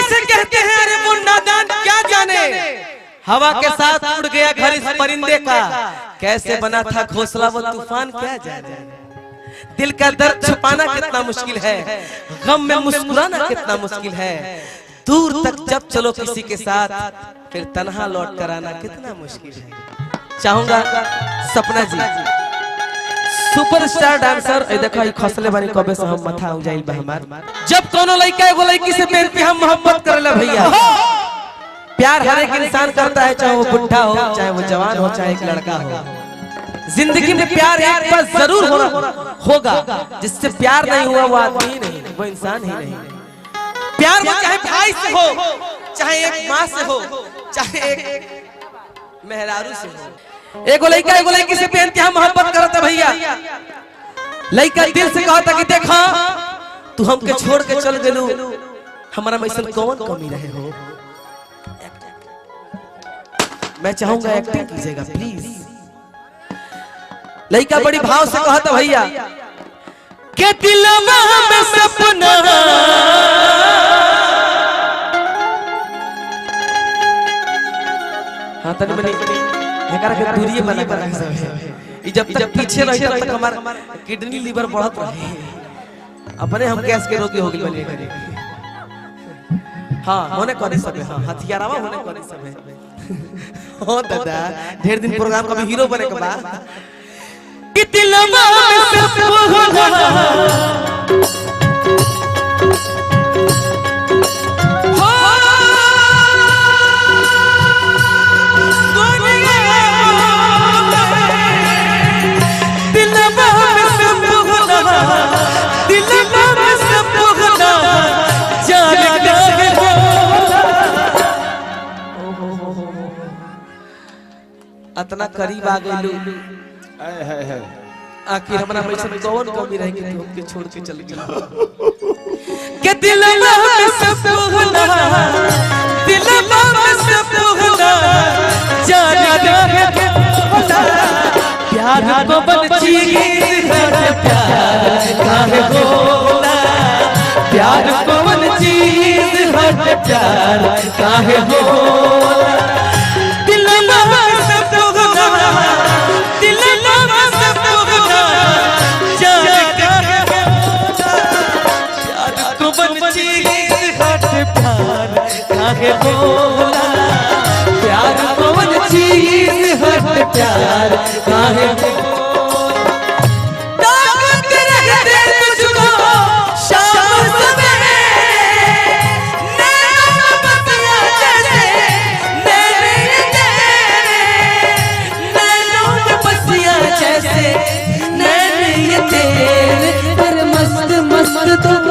किसे कहते हैं? अरे वो नादान क्या जाने, हवा के साथ उड़ गया घर इस परिंदे का, कैसे बना था घोंसला वो तूफान क्या जाने। दिल का दर्द छुपाना कितना मुश्किल है, गम में मुस्कुराना कितना मुश्किल है, दूर तक जब चलो किसी के साथ फिर तन्हा लौट कर आना कितना मुश्किल है। चाहूंगा सपना जी सुपरस्टार डांसर, देखा खसले बानी कबे से हम मथा हो जाइल बा हमार। जब कोनो लड़का एगो लड़की से प्यार पे हम मोहब्बत करला भैया, प्यार हर एक इंसान करता है, चाहे वो बुढ़ा हो, चाहे वो जवान हो, चाहे एक लड़का हो। जिंदगी में प्यार एक बार जरूर होगा, जिससे प्यार नहीं हुआ वो आदमी ही नहीं, वो इंसान ही नहीं। प्यार वो चाहे भाई से हो, चाहे एक माँ से हो, चाहे एक मेहरारू से हो। एगो लड़का एगो लड़की से बेइंतहा मोहब्बत करता भैया, लड़का दिल से कहता कि देखा तू हमके छोड़ के चल गेलू, हमारा में ऐसा कौन कमी रहे हो। मैं चाहूंगा एक्टिंग कीजिएगा प्लीज। लड़का बड़ी भाव से कहता भैया के दिलवा में सपना हाँ तनी मनी एकरा के दूरिये बना सब है। जब तक पीछे रही तब तक हमार किडनी लीवर बढ़त रहे, अपने हम गैस के रोगी हो गइल बनी। हां होने करे सब है, हां हथियारवा होने करे सब है। हो दादा ढेर दिन प्रोग्राम कभी हीरो बने के बा कि दिलवा में सपना इतना करीब आ गइलू, आखिर हमरा में सब कौन कमी रह गई हमके छोड़ के चल गई। के दिलवा में सपना, दिलवा में सपना जाने रहे प्यार को बंची हर प्यार काहे होला, प्यार को बंची हर प्यार काहे होला। काहे बोला प्यार कौन चीज हट प्यार काहे ताकत रहते तुझको शाम सवेरे नैना बतिया जैसे नैने तेरे नैना बतिया जैसे नैने तेरे पर मस्त मस्त तुम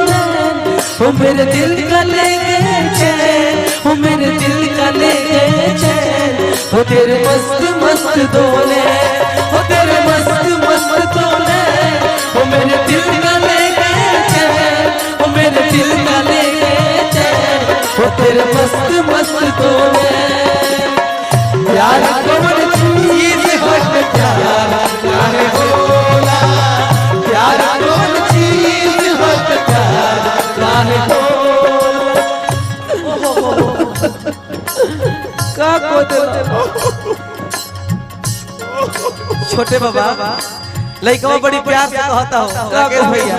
हो मेरे दिल का ले गए चैन, हो मेरे दिल का ले गए चैन, हो तेरे मस्त मस्त डोले, हो तेरे मस्त मस्त डोले, हो मेरे दिल का ले गए चैन, हो मेरे दिल का ले गए चैन, हो तेरे मस्त मस्त डोले। प्यार कौन चीज हट प्यार काहे होला, प्यार कौन चीज हट प्यार काहे होला। का को छोटे बाबा लइकवा बड़ी प्यार से कहता हो राकेश भैया,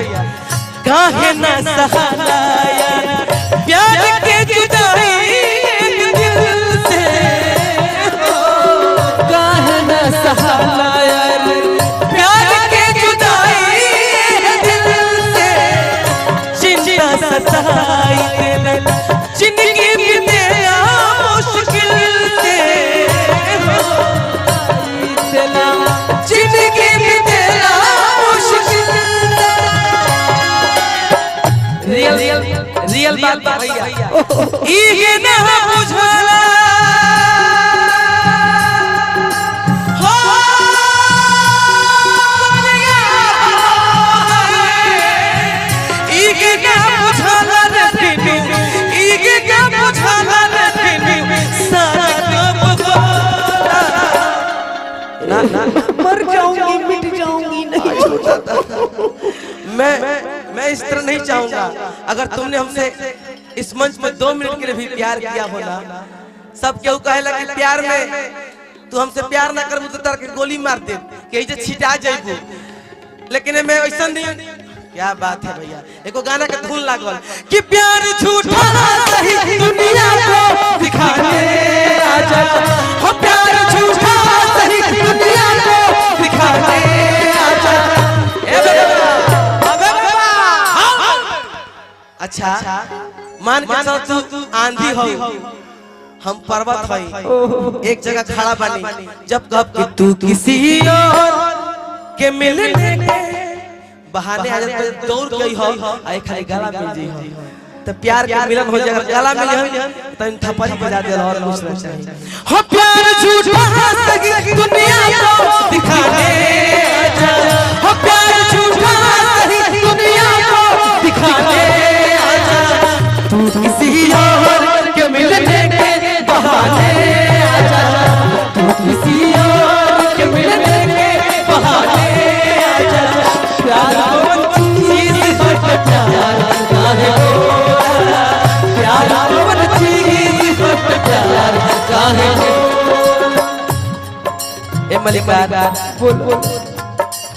काहे ना सहाला यार प्यार के जुदाई दिल से, काहे ना सहाला यार प्यार के जुदाई दिल से, चिंता सताई दिल जिंदगी बितेया मुश्किल से, जिंदगी बितेया मुश्किल से। रियल बात भैया ये ना बुझला हो ये ना बुझला मर जाऊंगी मिट जाऊंगी नहीं छोड़ता। मैं इस तरह नहीं चाहूंगा। अगर तुमने हमसे इस मंच में 2 मिनट के लिए भी प्यार किया होना। सब केहू कहेला कि प्यार में तू हमसे प्यार ना करबू तो तार के गोली मार दे के जे छिटा जाइबू, लेकिन मैं ऐसा नहीं। क्या बात है भैया, एको गाना के धुन लागल कि प्यार झूठा सही दुनिया को दिखाने आजा, हो प्यार झूठा सही दुनिया को दिखाने आजा। अच्छा मान के चल तू आंधी हो, हम पर्वत हई, एक जगह खड़ा बानी, जब कब कि तू किसी और के मिलने के बहाने आ जाए तो दौड़ गई हो, आई खाली गला मिल जाई हो, तो प्यार के मिलन हो जाएगा। गला मिल जाए तो इन थप्पड़ बजा दे और कुछ नहीं चाहिए। हो प्यार झूठा सही दुनिया को दिखाने आजा, हो प्यार झूठा सही दुनिया को दिखाने आजा, तू किसी और के मिलने के बहाने आजा, तू किसी और के मिलने के बहाने आजा। प्यार कौन चीज है, प्यार काहे होता, प्यार कौन चीज है, प्यार काहे होता। ए मलिका बोल,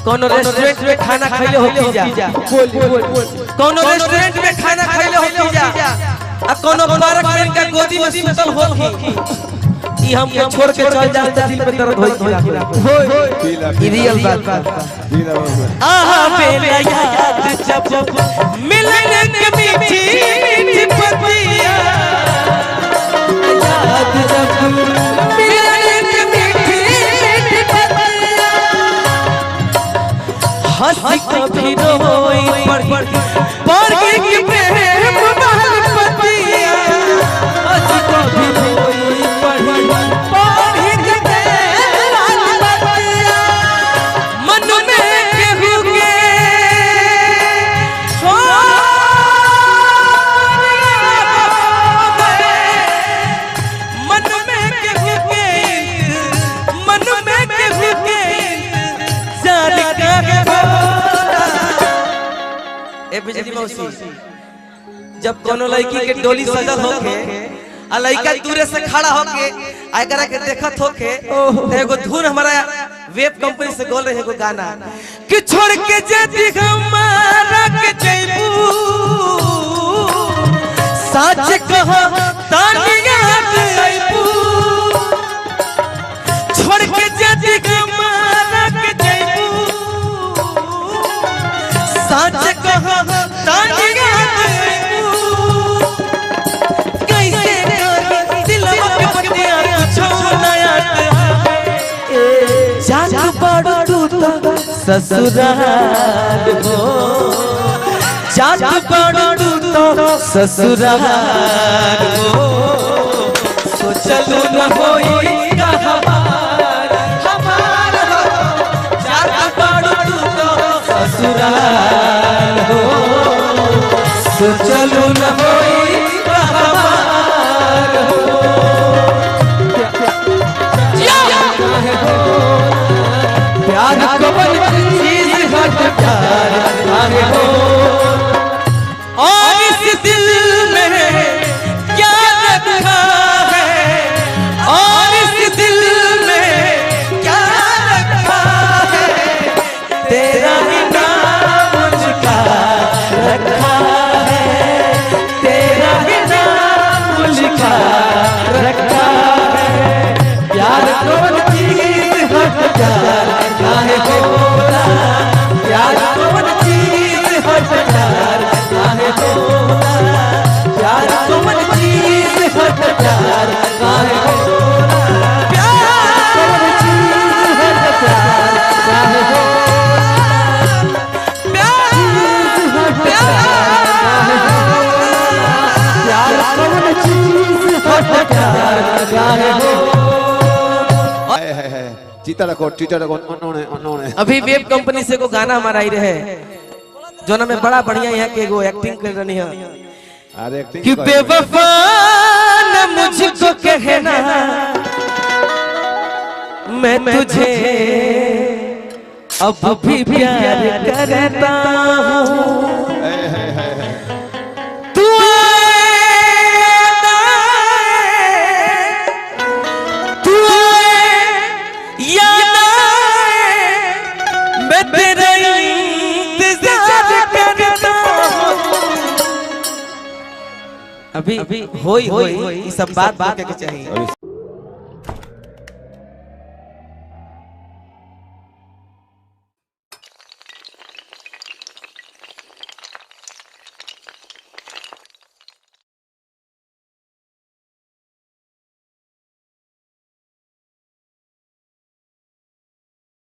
कोनो रेस्टोरेंट में खाना खइले हो की जा, कोनो रेस्टोरेंट में खाना खइले हो की जा, आ कोनो पार्क में इनका गोदी में सुतल हो की, ई हम के छोड़ के चल जाते दिल में दर्द होई। रियल बात आहा बेला याद जब मिलने के मीठी मीठी पतिया, याद जब मिलने के मीठी मीठी पतिया, हंसी कभी रोई पड़ के प्रेम महल पतिया, हंसी कभी रोई पड़ के प्रेम पतिया, मन में केहू के मन में केहू के मन में केहू के जान का ए बिजली मौसी, जब कोनो लड़की के डोली सजल होके आ लड़का दूरे से खड़ा होके एकरा के देखत होके, एगो धुन हमारा वेब कंपनी से गोल रहे एगो गाना कि छोड़ के जेती हमारा के जइबू, सच कहो तानी याद आइबू, छोड़ के जेती हमारा के जइबू, सच कहो तानी याद आइबू, कैसे करी दिलवा के पतिया कुछो ना याद आवे, जान पड़ो टूटा ससुराल हो, जान पड़ो टूटा ससुराल हो, सोचलू न होई हमार हमार हो, जान पड़ो टूटा ससुराल हो, सोचलू न होई हमार हो। प्यार कौन चीज है, प्यार काहे हो, और इस दिल में क्या रखा है, और इस दिल में क्या रखा है, तेरा ही नाम मुझका रखा है, तेरा ही नाम मुझका रखा है। प्यार कौन चीज है, प्यार काहे होता, प्यार कौन चीज है, प्यार काहे होता, प्यार कौन चीज है, प्यार काहे होता, प्यार कौन चीज है, प्यार काहे होता, प्यार कौन चीज है, प्यार काहे होता। चीता रखो उन्होंने अभी वेब कंपनी से को गाना हमारा आई रहे, जो ना में बड़ा बढ़िया यहाँ के एगो एक्टिंग कर रही है, अरे एक्टिंग कि बेवफा न मुझको कहना मैं तुझे अब भी प्यार करता हूँ, तू आए अभी होई ये सब बात के चाहिए।